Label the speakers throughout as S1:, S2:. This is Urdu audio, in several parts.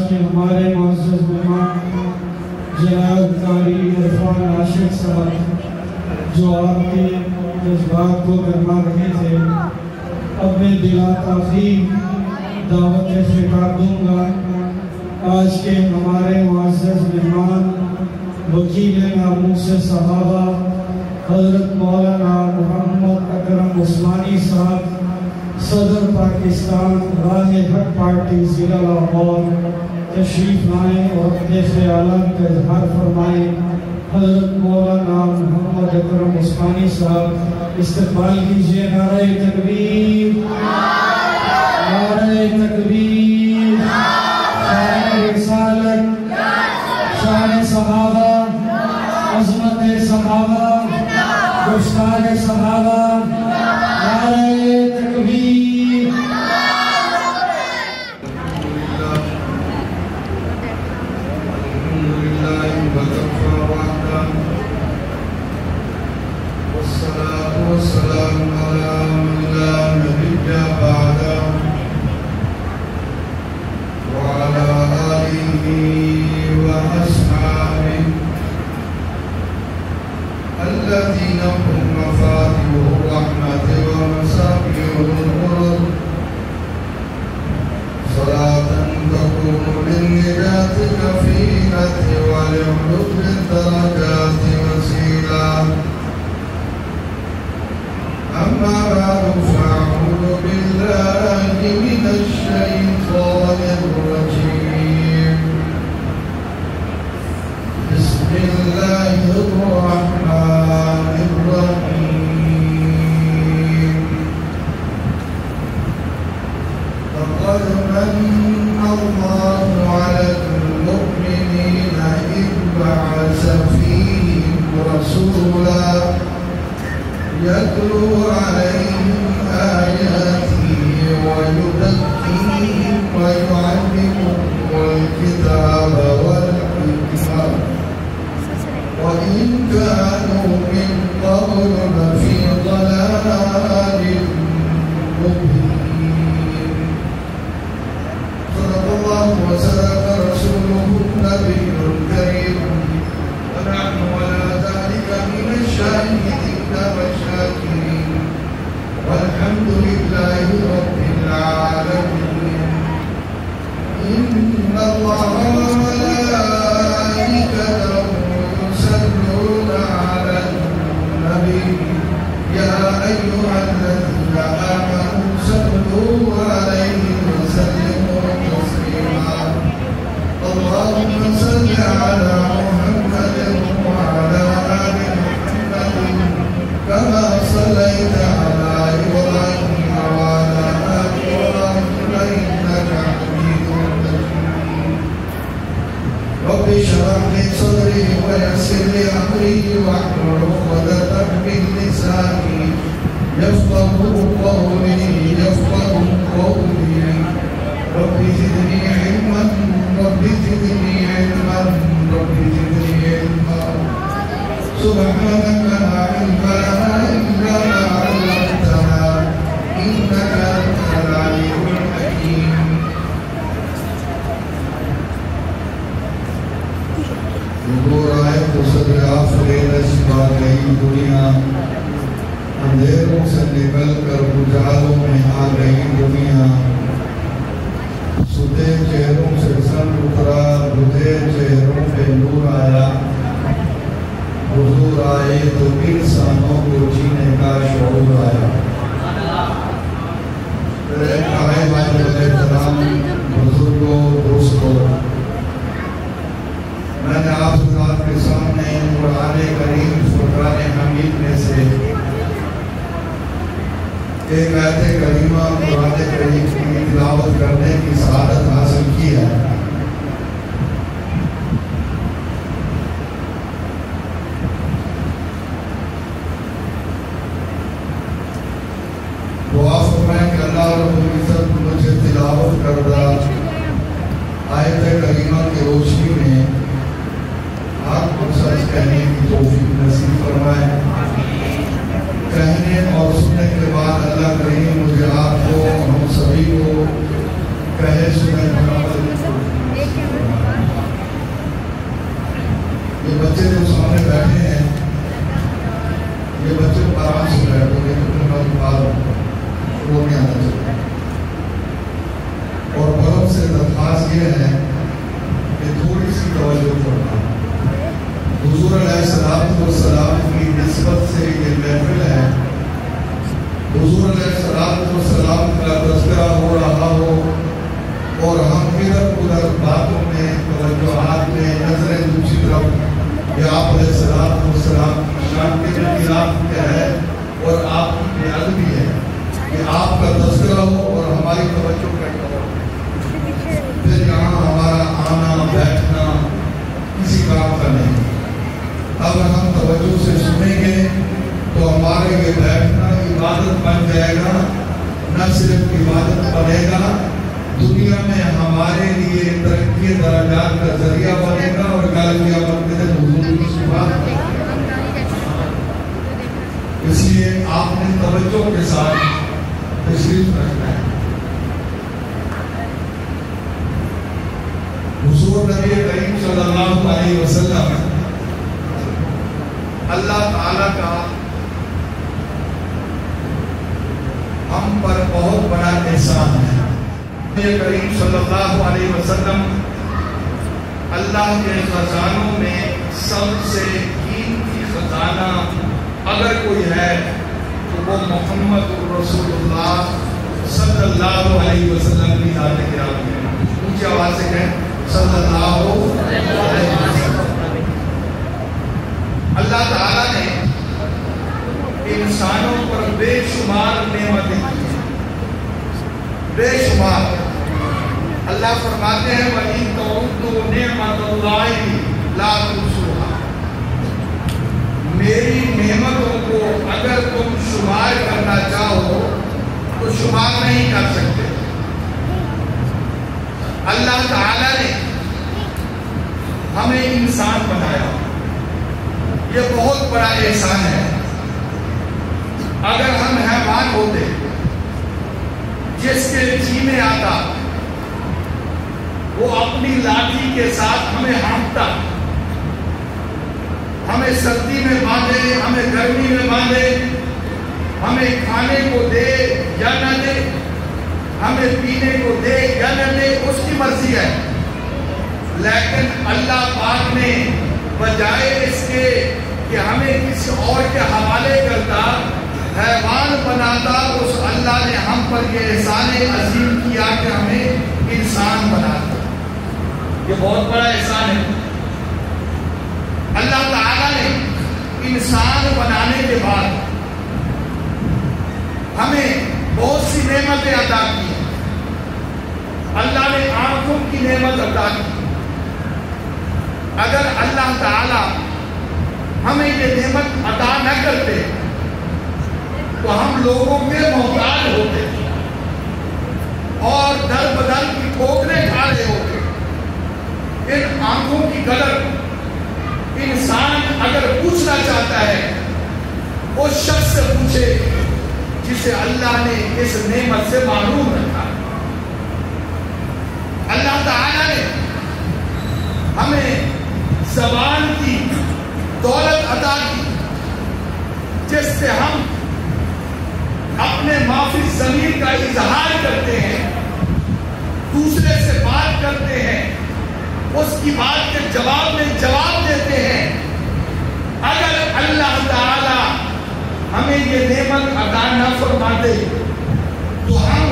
S1: کے ہمارے معزز مہمان جناب قاری عرفان عاشق صاحب جو آپ کے جذبات کو گرما رہے تھے، اب میں بلا تاخیر دعوت خطاب دوں گا آج کے ہمارے معزز مہمان وکیل ناموس صحابہ حضرت مولانا محمد اکرم عثمانی صاحب، صدر پاکستان راہ حق پارٹی ضلع لاہور، تشریف لائیں اور اپنے خیالات کا اظہار فرمائیں۔ حضرت مولانا محمد اکرم عثمانی صاحب استقبال کیجئے۔ نعرہ تکبیر، نعرہ تکبیر، شان رسالت، شان صحابہ، عظمت صحابہ، گفتار صحابہ، نعرہ تکبیر۔
S2: والسلام على من لا نبي بعده وعلى آله وأصحابه الذين هم مفاتيح الرحمة ومصابيح الغرر، صلاة تكون للنجاة كفيلة ولعلو الدرجات وسيلة. أما بعد فأعوذ بالله من الشيطان الرجيم. بسم الله الرحمن الرحيم. لقد من الله على المؤمنين إذ بعث فيهم رسولا يتلو عليهم آياته ويزكيهم ويعلمهم الكتاب والحكمة وإن كانوا من قبل لفي ضلال مبين. صدق الله وصدق رسوله النبي الكريم، ونحن على ذلك من الشاهدين والشاكرين، والحمد لله رب العالمين. إن الله وملائكته يصلون على النبي يا أيها الذين آمنوا صلوا عليه وسلموا تسليما. اللهم صل على محمد وعلى آل محمد كما صليت على إبراهيم وعلى آل إبراهيم إنك حميد مجيد. رب اشرح لي صدري ويسر لي أمري واحلل عقدة من لساني يفقهوا قولي. رب زدني علما، رب زدني علما، رب زدني علما. سبحانك لا علم لنا إلا ما علمتنا إنك أنت العليم الحكيم. حضور آئے تو صدر آفرین اشبا گئی دنیا، اندھیروں سے نکل کر اجالوں میں آ گئی دنیا. سدھے چہروں سے سن اترا، بدھے چہروں پہ نور آیا. حضور آئے تو انسانوں کو جینے کا شعور آیا. بزرگوں، دوستوں، میں نے آپ حضرات کے سامنے قرآن کریم فرقان حمید میں سے ایک آیت کریمہ قرآن کریم کی تلاوت کرنے کی سعادت حاصل کی ہے. دعا فرمائیں کہ اللہ رب العزت مجھے تلاوت کردہ آیت کریمہ کی روشنی میں آپ کو سچ کہنے کی توفیق نصیب فرمائے. کہنے اور سننے کے بعد اللہ کریم مجھے آپ کو، ہم سبھی کو کہے سنے بنا حضور علیہ السلام کا تذکرہ ہو رہا ہو اور ہم ادھر ادھر باتوں میں توجہات میں نظریں دوسری طرف یا آپ علیہ السلام شان کے خلاف کیا ہے اور آپ کی بے ادبی ہے کہ آپ کا تذکرہ ہو اور ہماری توجہ کرنا ہو، پھر یہاں ہمارا آنا بیٹھنا کسی کام کا نہیں۔ اب ہم توجہ سے سنیں گے تو ہمارے یہ بیٹھنا عبادت بن جائے گا، نہ صرف عبادت بنے گا، دنیا میں ہمارے لیے ترقی درجات کا ذریعہ بنے گا اور کل قیامت کے دن حضور کی شفاعت کرے گا۔ اس لیے آپ نے توجہ کے ساتھ تشریف رکھنا ہے۔ حضور نبی کریم صلی اللہ علیہ وسلم اللہ تعالیٰ کا ہم پر بہت بڑا احسان ہے۔ نبی کریم صلی اللہ علیہ وسلم اللہ کے خزانوں میں سب سے قیمتی خزانہ اگر کوئی ہے تو وہ محمد رسول اللہ صلی اللہ علیہ وسلم کی ذات گرامی ہے۔ اونچی آواز سے کہیں صلی اللہ علیہ وسلم۔ اللہ تعالیٰ نے انسانوں پر بے شمار نعمتیں کی ہیں، بے شمار۔ اللہ فرماتے ہیں وَإِن تَعُدُّوا نِعْمَتَ اللَّهِ لَا تُحْصُوهَا، میری نعمتوں کو اگر تم شمار کرنا چاہو تو شمار نہیں کر سکتے۔ اللہ تعالیٰ نے ہمیں انسان بنایا، یہ بہت بڑا احسان ہے۔ اگر ہم حیوان ہوتے جس کے جی میں آتا وہ اپنی لاٹھی کے ساتھ ہمیں ہانپتا، ہمیں سردی میں باندھے، ہمیں گرمی میں باندھے، ہمیں کھانے کو دے یا نہ دے، ہمیں پینے کو دے یا نہ دے، اس کی مرضی ہے۔ لیکن اللہ پاک نے بجائے اس کے کہ ہمیں کسی اور کے حوالے کرتا، حیوان بناتا، اس اللہ نے ہم پر یہ احسان عظیم کیا کہ ہمیں انسان بناتا۔ یہ بہت بڑا احسان ہے۔ اللہ تعالیٰ نے انسان بنانے کے بعد ہمیں بہت سی نعمتیں عطا کی۔ اللہ نے آنکھوں کی نعمت عطا کی۔ اگر اللہ تعالیٰ ہمیں یہ نعمت عطا نہ کرتے تو ہم لوگوں کے محتاج ہوتے اور در بدر کی ٹھوکریں کھا رہے ہوتے۔ ان آنکھوں کی قدر انسان اگر پوچھنا چاہتا ہے اس شخص سے پوچھے جسے اللہ نے اس نعمت سے محروم رکھا۔ اللہ تعالیٰ نے ہمیں زبان کی دولت عطا کی جس سے ہم اپنے معافی ضمیر کا اظہار کرتے ہیں، دوسرے سے بات کرتے ہیں، اس کی بات کے جواب میں جواب دیتے ہیں۔ اگر اللہ تعالی ہمیں یہ نعمت عطا نہ فرماتے تو ہم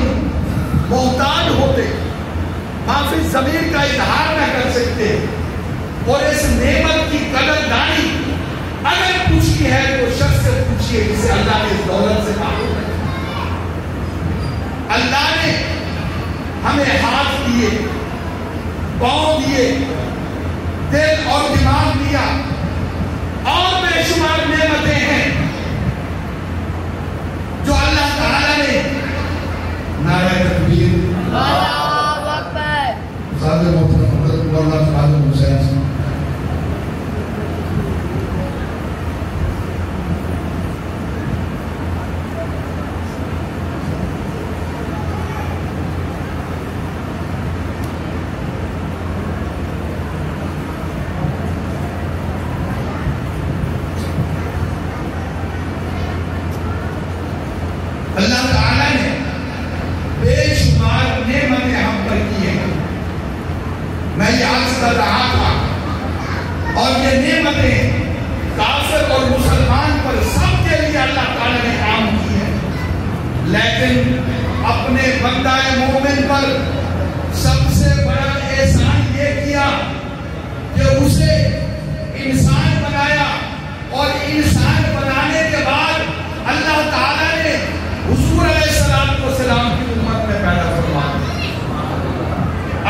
S2: محتاج ہوتے، معافی ضمیر کا اظہار نہ کر سکتے، اور اس نعمت کی قدر دانی اگر پوچھی ہے تو شخص سے پوچھئے جسے اللہ نے اس دولت سے معلوم ہے۔ اللہ نے ہمیں ہاتھ دیے، پاؤں دیے، دل اور دماغ دیا، اور بے شمار نعمتیں ہیں جو اللہ تعالیٰ نے نعرہ تکبیر اللہ اکبر صادر محترم حضرت مولانا خالد حسین سے اللہ تعالیٰ نے بے شمار نعمتیں ہم پر کی ہیں۔ میں یہ عرض کر رہا تھا، اور یہ نعمتیں کافر اور مسلمان پر سب کے لیے اللہ تعالیٰ نے عام کی ہیں۔ لیکن اپنے بندہ مومن پر سب سے بڑا احسان یہ کیا کہ اسے انسان بنایا، اور انسان بنانے کے بعد اللہ تعالیٰ نے حضور علیہ السلام کی امت میں پیدا فرمایا۔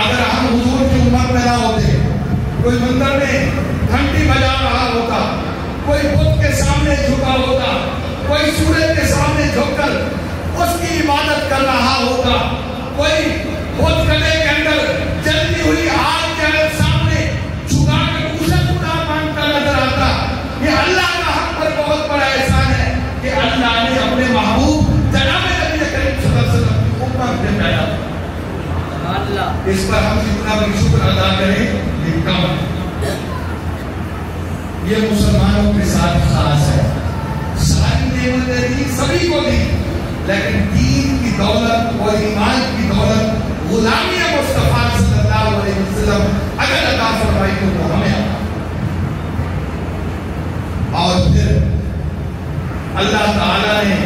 S2: اگر ہم حضور کی امت میں نہ ہوتے، کوئی مندر میں گھنٹی بجا رہا ہوتا، کوئی بت کے سامنے جھکا ہوتا، کوئی سورج کے سامنے جھک کر اس کی عبادت کر رہا ہوتا، کوئی بت کلے کے اندر جلتی ہوئی آگ کے سامنے جھکا کر اسے خدا مانتا نظر آتا۔ یہ اللہ کا ہم پر بہت بڑا احسان ہے کہ اللہ نے اپنے محبوب جناب نبی کریم صلی اللہ علیہ وسلم کی امت میں پیدا کیا۔ اس پر ہم جتنا بھی شکر ادا کریں یہ کم ہے۔ یہ مسلمانوں کے ساتھ خاص ہے، ساری نعمتیں دی سبھی کو دی، لیکن دین کی دولت اور ایمان کی دولت غلامی مصطفیٰ صلی اللہ علیہ وسلم اگر عطا فرمائی تو وہ ہمیں۔ اور پھر اللہ تعالیٰ نے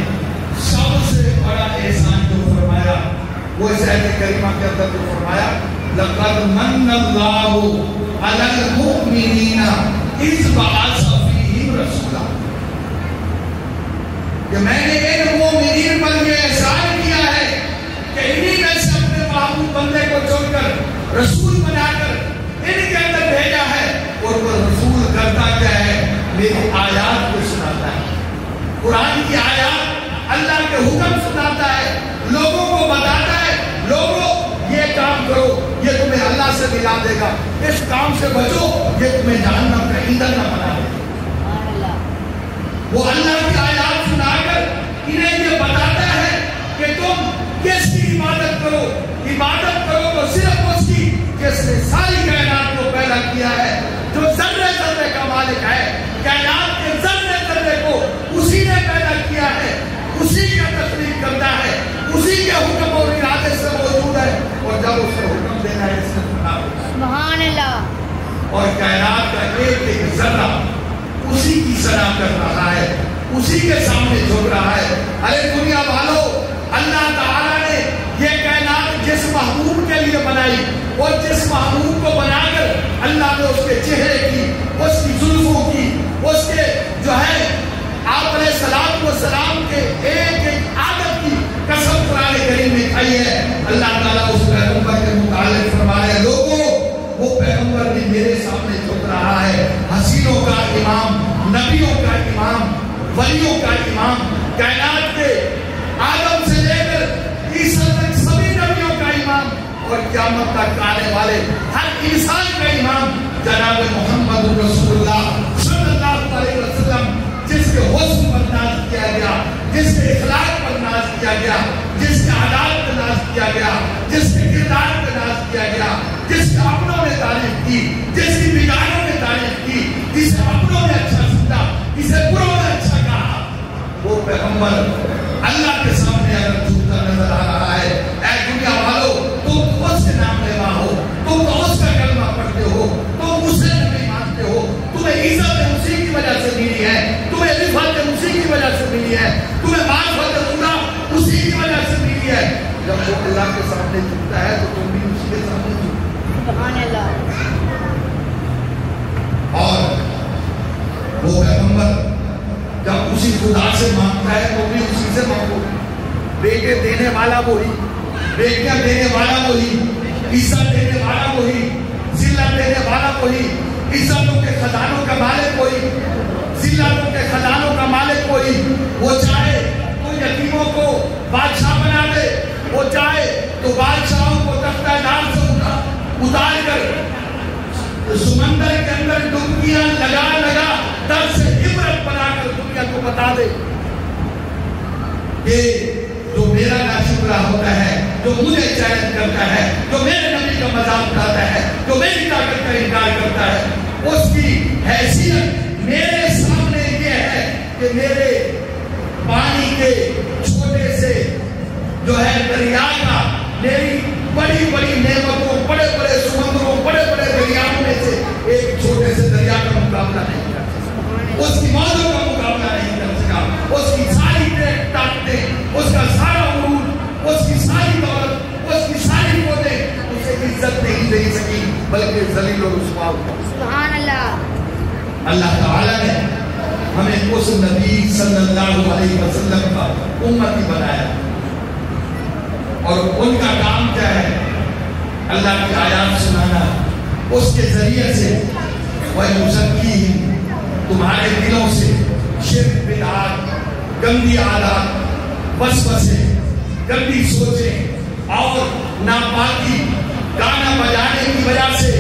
S2: سب سے بڑا احسان جو فرمایا وہ اس آیت کریمہ کے اندر جو فرمایا لَقَدْ مَنَّ اللَّهُ عَلَى الْمُؤْمِنِينَ إِذْ بَعَثَ فِيهِمْ رَسُولًا، کہ میں نے ان مومنین پر یہ احسان کیا ہے کہ انہی میں سے اپنے محبوب بندے کو چن کر رسول بنا کر ان کے اندر بھیجا ہے، اور وہ رسول کرتا کیا ہے؟ میری آیات کو سناتا ہے، قرآن کی آیات اللہ کے حکم سناتا ہے، لوگوں کو بتاتا ہے لوگوں یہ کام کرو یہ تمہیں اللہ سے ملا دے گا، اس کام سے بچو یہ تمہیں جہنم کا ایندھن نہ بنا دے گا۔ وہ اللہ کی آیات سنا کر انہیں یہ بتاتا ہے کہ تم کس کی عبادت کرو تو صرف اس کی جس نے ساری کائنات کو پیدا کیا ہے، جو ذرے ذرے کا مالک ہے، کائنات کے ذرے ذرے کو اسی نے پیدا کیا ہے، اسی کا تخلیق کرتا ہے، اسی کے حکم اور ارادے سے موجود ہے، اور جب اس کو حکم دینا ہے اس سے بنا ہوتا ہے۔ سبحان اللہ۔ اور کائنات کا ایک ایک ذرہ اسی کی صدا کر رہا ہے، اسی کے سامنے جھک رہا ہے۔ ارے دنیا والو، اللہ تعالیٰ نے یہ کائنات جس محبوب کے لیے بنائی، اور جس محبوب کو بنا کر اللہ نے اس کے چہرے کی، اس کی زلفوں کی، اس کے جو ہے آپ علیہ السلام کے ایک ایک عادت کی قسم قرآن کریم میں کھائی ہے۔ اللہ تعالیٰ اس پیغمبر کے متعلق فرمایا ہے، لوگوں وہ پیغمبر بھی میرے سامنے جھک رہا ہے، حسینوں کا امام، نبیوں کا امام، ولیوں کا امام، کائنات کے آدم سے لے کر عیسیٰ تک سبھی نبیوں کا امام، اور قیامت تک آنے والے ہر انسان کا امام جناب محمد رسول اللہ صلی اللہ علیہ وسلم، جس کے حسن پر ناز کیا گیا، جس کے اخلاق پر ناز کیا گیا، جس کے عادات پر ناز کیا گیا، جس کے کردار پر ناز کیا گیا، جس کے اپنوں نے تعریف کی، جس کی بگاڑوں نے تعریف کی، جسے اپنوں نے اچھا سمجھا، جسے بروں نے اچھا کہا، وہ پیغمبر اللہ کے سامنے اگر جھوٹا نظر آ رہا ہے، اے دنیا والو تم اس کے نام لیوا ہو، تم تو اس کا کلمہ پڑھتے ہو، تم اسے نبی مانتے ہو، تمہیں عزت اسی کی وجہ سے ملی ہے، تمہیں رفعت اسی کی وجہ سے ملی ہے، تمہیں معرفت خدا اسی کی وجہ سے ملی ہے۔ جب وہ اللہ کے سامنے جھکتا ہے تو تم بھی اس کے سامنے جھکو۔ سبحان اللہ۔ اور وہ پیغمبر جب اسی خدا سے مانگتا ہے تو بھی اسی سے مانگو۔ بیٹے دینے والا وہی، بیٹیاں دینے والا وہی، عزت دینے والا وہی، ذلت دینے والا وہی، عزتوں کے خزانوں کا مالک وہی، ذلتوں کے خزانوں کا مالک وہی۔ وہ چاہے تو یتیموں کو بادشاہ بنا دے، وہ چاہے تو بادشاہوں کو تختہ دار سے اتار کر سمندر کے اندر ڈبکیاں لگا لگا در سے عبرت بنا کر دنیا کو بتا دے کہ جو میرا ناشکرہ ہوتا ہے، جو مجھے چیلنج کرتا ہے، جو میرے نبی کا مذاق اڑاتا ہے، جو میری طاقت کا انکار کرتا ہے، اس کی حیثیت میرے سامنے یہ ہے کہ میرے پانی کے چھوٹے سے جو ہے دریا کا، میری بڑی بڑی نعمتوں، بڑے بڑے سمندروں، بڑے بڑے دریاؤں میں سے ایک چھوٹے سے دریا کا مقابلہ نہیں کر سکا، اس کی موجوں کا مقابلہ نہیں کر سکا، اس کی ساری طاقتیں، اس کا سارا اللہ تعالیٰ نے ہمیں اس نبی صلی اللہ علیہ وسلم کا امتی بنایا اور ان کا کام کیا ہے؟ اللہ کی آیات سنانا، اس کے ذریعے سے وَيُزَكِّيهِمْ تمہارے دلوں سے شرک، بدعات، گندی عادات، وسوسے، گندی سوچیں اور ناپاکی، گانا بجانے کی وجہ سے،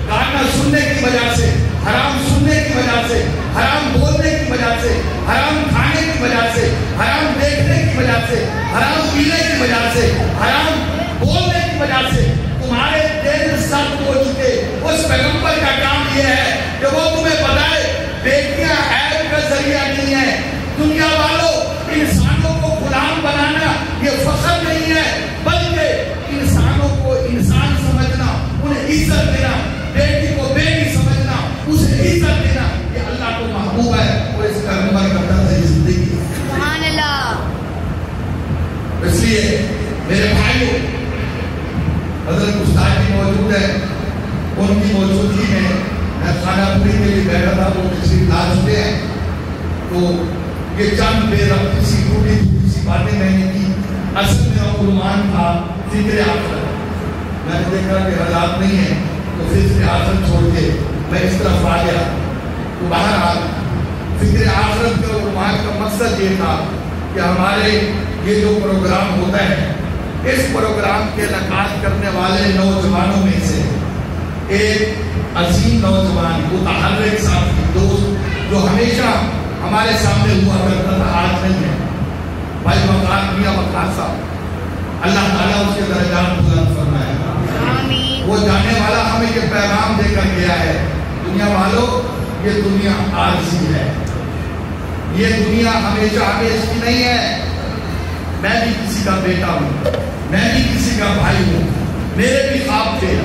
S2: گانا سننے کی وجہ سے، حرام سننے کی وجہ سے، حرام بولنے کی وجہ سے، حرام کھانے کی وجہ سے، حرام دیکھنے کی وجہ سے، حرام پینے کی وجہ سے، حرام بولنے کی وجہ سے تمہارے دل سخت ہو چکے۔ اس پیغمبر کا کام یہ ہے کہ وہ تمہیں بتائے بیٹیاں عیب کا ذریعہ نہیں ہے۔ دنیا والوں، انسانوں کو غلام بنانا یہ فخر نہیں ہے، بلکہ انسانوں کو انسان سمجھنا، انہیں عزت دینا، بیٹی کو بیٹی سمجھنا، اسے عزت دینا، یہ اللہ کو محبوب ہے اور اس کا نمبر کا طرز زندگی ہے۔
S3: سبحان اللہ۔
S2: اس لیے میرے بھائیوں، حضرت استاد جی موجود ہیں، ان کی موجودگی میں خانہ پوری کے لیے بیٹھا تھا، وہ تشریف لا چکے ہیں، تو یہ چند بے ربطی سی ٹوٹی ٹوٹی سی باتیں میں نے کی۔ اصل میرا عنوان تھا فکر آخرت۔ میں نے دیکھا کہ حالات نہیں ہیں تو فکر آخرت چھوڑ کے میں اس طرف آ گیا۔ تو بہرحال فکر آخرت کے عنوان کا مقصد یہ تھا کہ ہمارے یہ جو پروگرام ہوتا ہے، اس پروگرام کے انعقاد کرنے والے نوجوانوں میں سے ایک عظیم نوجوان، متحرک ساتھی، دوست جو ہمیشہ ہمارے سامنے ہوا کرتا تھا، آج نہیں ہے، بھائی وقار میاں وقار صاحب، اللہ تعالیٰ اس کے درجات بلند فرمائے۔
S3: آمین۔
S2: وہ جانے والا ہمیں یہ پیغام دے کر گیا ہے، دنیا والوں، یہ دنیا عارضی ہے، یہ دنیا ہمیشہ ہمیشہ کی نہیں ہے۔ میں بھی کسی کا بیٹا ہوں، میں بھی کسی کا بھائی ہوں، میرے بھی خواب تھے،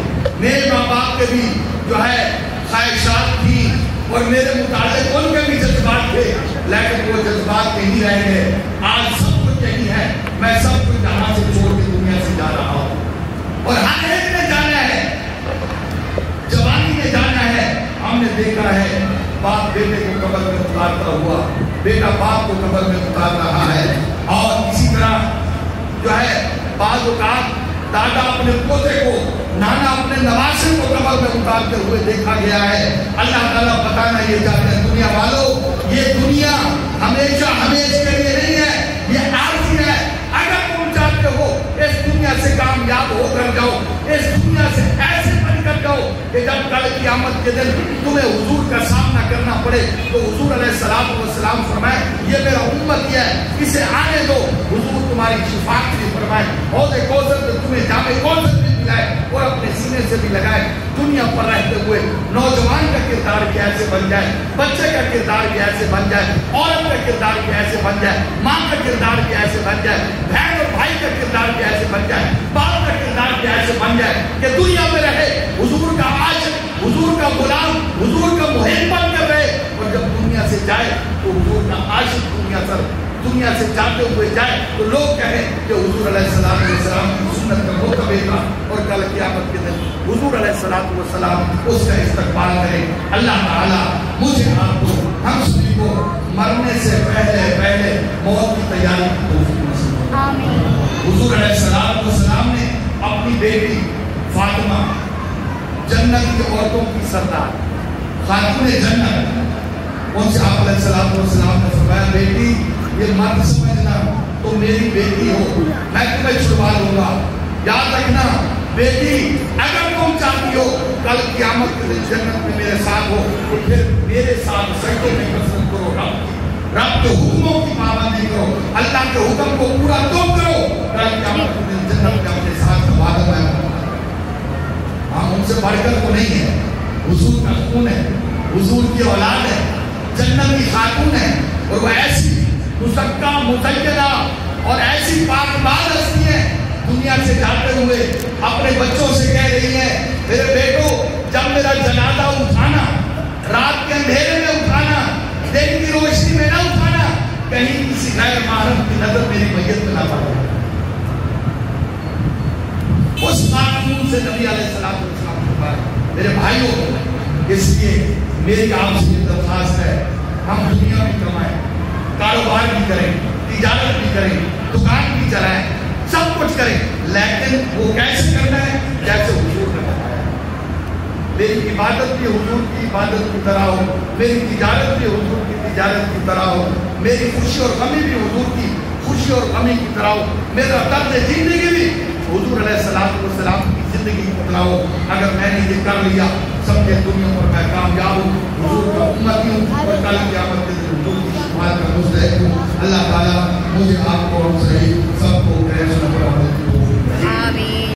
S2: میرے ماں باپ کے بھی جو ہے خواہشات تھی اور میرے متعلق ان کے بھی جذبات تھے، لیکن وہ جذبات نہیں رہ گئے۔ آج سب کچھ یہی ہے، میں سب کچھ یہاں سے چھوڑ کے دنیا سے جا رہا ہوں اور ہر ایک نے جانا ہے، جوانی میں جانا ہے۔ ہم نے دیکھا ہے باپ بیٹے کو قبر میں اتارتا ہوا، بیٹا باپ کو قبر میں اتار رہا ہے، اور اسی طرح جو ہے بعض اوقات دادا اپنے پوتے کو، نانا اپنے نواسے کو قبر میں اتارتے ہوئے دیکھا گیا ہے۔ اللہ تعالیٰ بتانا یہ چاہتے ہیں دنیا والوں، یہ دنیا ہمیشہ ہمیشہ کے لیے نہیں ہے، یہ عارضی ہے۔ اگر تم چاہتے ہو اس دنیا سے کامیاب ہو کر جاؤ، اس دنیا سے ایسے بن کر جاؤ کہ جب کل قیامت کے دن تمہیں حضور کا سامنا کرنا پڑے تو حضور علیہ السلام فرمائے یہ میرا امت ہے، اسے آنے دو، حضور تمہاری شفاعت بھی فرمائے، حوض کوثر میں تمہیں جام کوثر بھی پلائے اور اپنے سینے سے بھی لگائے۔ دنیا پر رہتے ہوئے نوجوان کا کردار بھی ایسے بن جائے، بچے کا کردار بھی ایسے بن جائے، عورت کا کردار بھی ایسے بن جائے، ماں کا کردار بھی ایسے بن جائے، بہن اور بھائی کا کردار بھی ایسے بن جائے، باپ کا کردار بھی ایسے بن جائے کہ دنیا میں رہے حضور کا عاشق، حضور کا غلام، حضور کا محب بن کر رہے، اور جب دنیا سے جائے تو حضور کا عاشق دنیا سے جاتے ہوئے جائے تو لوگ کہیں کہ حضور علیہ السلام کی سنت کا متبع تھا، اور کل قیامت کے دن حضور علیہ السلام اس کا استقبال کرے۔ اللہ تعالیٰ مجھے آپ کو، ہم سبھی کو مرنے سے پہلے موت کی تیاری کی توفیق نصیب فرمائے۔ حضور علیہ السلام نے اپنی بیٹی فاطمہ، جنت کی عورتوں کی سردار، خاتون جنت، ان سے آپ علیہ السلام نے فرمایا بیٹی یہ مت سمجھنا تم میری بیٹی ہو، میں تمہیں چھڑوا لوں گا، یاد رکھنا بیٹی اگر تم چاہتی ہو کل قیامت کے دن جنت میں میرے ساتھ ہو تو پھر میرے ساتھ سجدے میں کثرت کرو، رب کے حکموں کی پابندی کرو، اللہ کے حکم کو پورا تم کرو، کل قیامت کے دن جنت میں اپنے ساتھ وعدہ میں ہم ان سے بڑھ کر تو نہیں ہے، حضور کا خون ہے، حضور کی اولاد ہے، جنت کی خاتون ہے، اور وہ ایسی مزکہ مزینہ اور ایسی پاک باز ہستی ہے، دنیا سے جاتے ہوئے اپنے بچوں سے کہہ رہی ہے میرے بیٹو جب میرا جنازہ اٹھانا، رات کے اندھیرے میں اٹھانا، دن کی روشنی میں نہ اٹھانا، کہیں کسی غیر محرم کی نظر میری میت میں نہ پڑ جائے۔ اس خاتون سے نبی علیہ السلام نے کہا میرے بھائیوں، اس لیے میری آپ سے یہ درخواست ہے، ہم دنیا بھی کمائیں، کاروبار بھی کریں، تجارت بھی کریں، دکان بھی چلائیں، سب کچھ کریں، لیکن وہ کیسے کرنا ہے جیسے حضور نے بتایا۔ میری عبادت بھی حضور کی عبادت کی طرح ہو، میری تجارت بھی حضور کی تجارت کی طرح ہو، میری خوشی اور غمی بھی حضور کی خوشی اور غمی کی طرح ہو، میرا طرز زندگی بھی حضور علیہ السلام کی زندگی کی طرح ہو۔ اگر میں نے یہ کر لیا، سمجھے دنیا پر میں کامیاب ہوں، حضور کا امتی ہوں، اور کل قیامت کے دن حضور کی شفاعت کا مستحق ہوں۔ اللہ تعالیٰ مجھے آپ کو صحیح